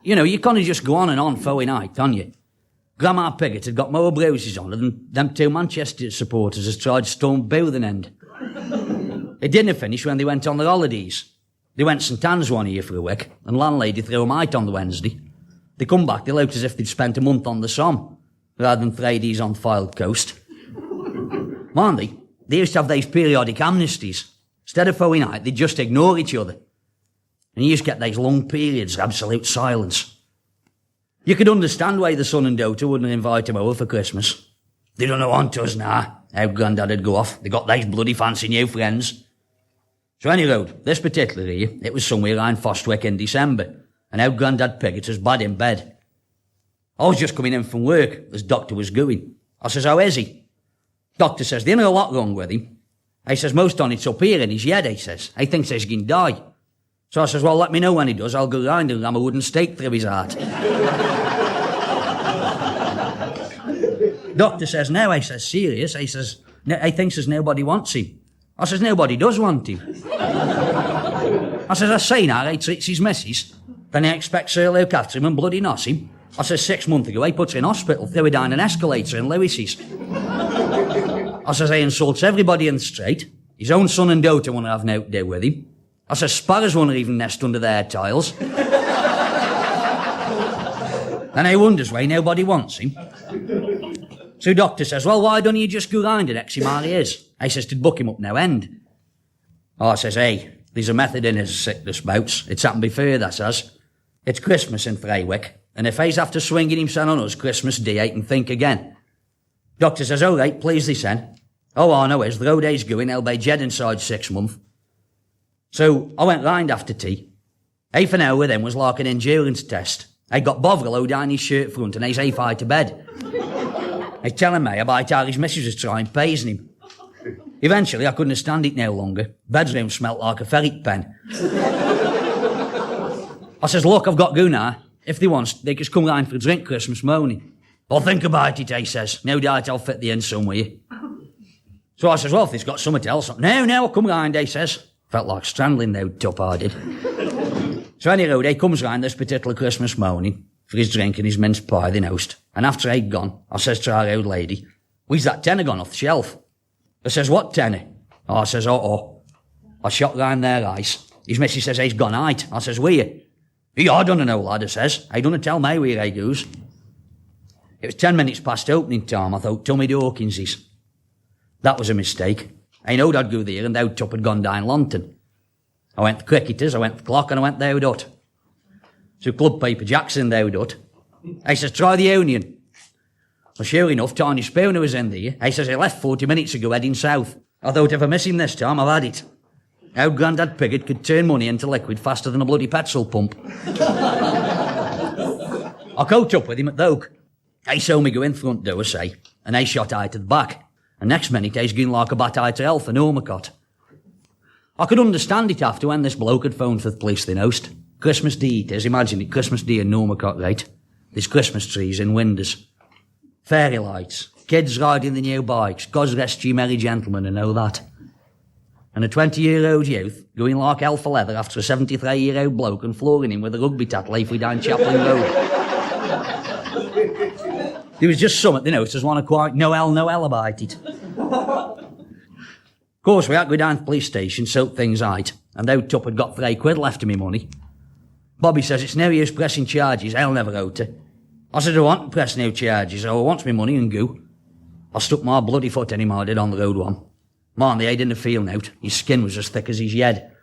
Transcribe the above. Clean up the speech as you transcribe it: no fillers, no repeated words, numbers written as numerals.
You know, you can't just go on and on Foey night, can you? Grandma Piggott had got more bruises on her than them two Manchester supporters has tried to storm Bootham End. It didn't finish when they went on their holidays. They went St Anne's one year for a week, and landlady threw a mite on the Wednesday. They come back, they looked as if they'd spent a month on the Somme, rather than 3 days on Fylde Coast. Mind they used to have these periodic amnesties. Instead of Foey night, they'd just ignore each other. And you used to get these long periods of absolute silence. You could understand why the son and daughter wouldn't invite him over for Christmas. They don't want us now. Owd Grandad would go off. They got these bloody fancy new friends. So anyhow, this particular year, it was somewhere around Fostwick in December, and Owd Grandad Piggott was bad in bed. I was just coming in from work as doctor was going. I says, how is he? Doctor says, there ain't a lot wrong with him. I says, most on it's up here in his head, he says. I thinks he's going to die. So I says, well, let me know when he does. I'll go round and ram a wooden stake through his heart. Doctor says, no, I says, serious. I says, I thinks there's nobody wants him. I says, nobody does want him. I says, I say now, he treats his missus. Then he expects her to look after him and bloody noss him. I says, 6 months ago, he puts her in hospital, threw her down an escalator in Lewis's. I says, he insults everybody in the street. His own son and daughter won't have no to do with him. I says, sparrows won't even nest under their tiles. And he wonders why nobody wants him. So doctor says, well, why don't you just go round and X him how he is? I says, to book him up no end. I says, hey, there's a method in his sickness bouts. It's happened before, that says. It's Christmas in 3 weeks, and if he's after swinging himself on us Christmas Day, I can think again. Doctor says, all right, please, they send. Oh, I know is, the road he's going, he'll be dead inside 6 months. So I went round after tea. Half an hour with him was like an endurance test. I got Bovril down his shirt front and he's half high to bed. He's telling me about how his missus was trying paying him. Eventually, I couldn't stand it no longer. Bedroom smelt like a ferret pen. I says, look, I've got to go now. If they want, they just come round for a drink Christmas morning. I'll think about it, he says. No doubt I'll fit the in somewhere. So I says, well, if he's got something else. No, I'll come round, he says. Felt like strangling now, top I did. So anyhow, he comes round this particular Christmas morning for his drink and his mince pie, the host. And after he'd gone, I says to our old lady, where's that tenner gone off the shelf? I says, what tenner? I says, I shot round their eyes. His missus says, he's gone out. I says, where? Yeah, I don't know, lad, I says. I don't tell me where he goes. It was 10 minutes past opening time. I thought, Tommy Dawkins's. That was a mistake. I knowed I'd go there and the Owd Top had gone down London. I went to Cricketers, I went to Clock and I went to Owd Hut. So Club Paper Jackson in the Owd Hut. I says, try the Union. Well, sure enough, Tiny Spooner was in there. I says, he left 40 minutes ago heading south. I thought if I miss him this time, I've had it. Owd Grandad Piggott could turn money into liquid faster than a bloody petrol pump. I caught up with him at the Oak. I saw me go in front door, say, and I shot out to the back. And next minute, he's going like a bat out to hell for Normacot. I could understand it after when this bloke had phoned for the police the host. Christmas Day it is, imagine it, Christmas Day in Normacot, right? There's Christmas trees in windows. Fairy lights, kids riding the new bikes, God rest ye merry gentlemen and all that. And a 20-year-old youth going like hell for leather after a 73-year-old bloke and flooring him with a rugby tackle halfway down Chaplin Road. There was just something, as one of quite no-hell about it. Of course, we had to go down to the police station, sort things out, and Owd Top had got £3 left of me money. Bobby says it's no use pressing charges, I'll never out it. I said I want to press no charges, I wants me money and go. I stuck my bloody foot in him, I did, on the road one. Man, the head didn't feel out. His skin was as thick as his head.